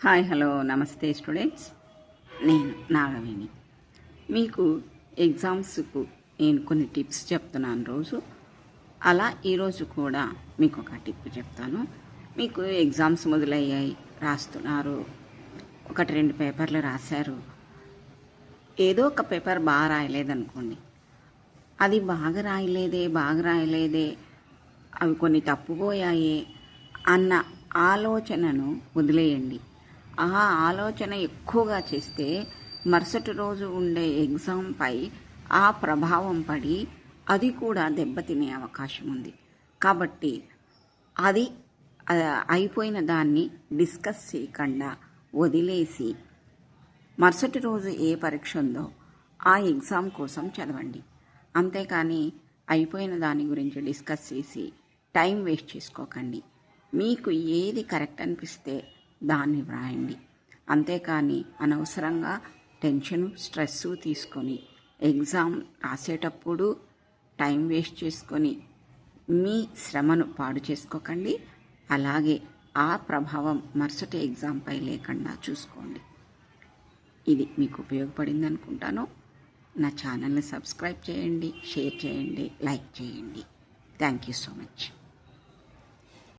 Hi hello నమస్తే students. నేను నాగవేణి. మీకు ఎగ్జామ్స్కు నేను కొన్ని టిప్స్ చెప్తున్నాను రోజు. అలా ఈరోజు కూడా మీకు ఒక టిప్ చెప్తాను. మీకు ఎగ్జామ్స్ మొదలయ్యాయి, రాస్తున్నారు, ఒకటి రెండు పేపర్లు రాశారు. ఏదో ఒక పేపర్ బాగా రాయలేదనుకోండి, అది బాగా రాయలేదే అవి కొన్ని తప్పుపోయాయే అన్న ఆలోచనను వదిలేయండి. ఆ ఆలోచన ఎక్కువగా చేస్తే మరుసటి రోజు ఉండే ఎగ్జామ్పై ఆ ప్రభావం పడి అది కూడా దెబ్బతినే అవకాశం ఉంది. కాబట్టి అది అయిపోయిన దాన్ని డిస్కస్ చేయకుండా వదిలేసి మరుసటి రోజు ఏ పరీక్ష ఉందో ఆ ఎగ్జామ్ కోసం చదవండి. అంతేకాని అయిపోయిన దాని గురించి డిస్కస్ చేసి టైం వేస్ట్ చేసుకోకండి. మీకు ఏది కరెక్ట్ అనిపిస్తే దాన్ని వ్రాయండి. అంతేకాని అనవసరంగా టెన్షను స్ట్రెస్సు తీసుకొని ఎగ్జామ్ రాసేటప్పుడు టైం వేస్ట్ చేసుకొని మీ శ్రమను పాడు చేసుకోకండి. అలాగే ఆ ప్రభావం మరుసటి ఎగ్జామ్పై లేకుండా చూసుకోండి. ఇది మీకు ఉపయోగపడింది అనుకుంటాను. నా ఛానల్ని సబ్స్క్రైబ్ చేయండి, షేర్ చేయండి, లైక్ చేయండి. Thank you so much.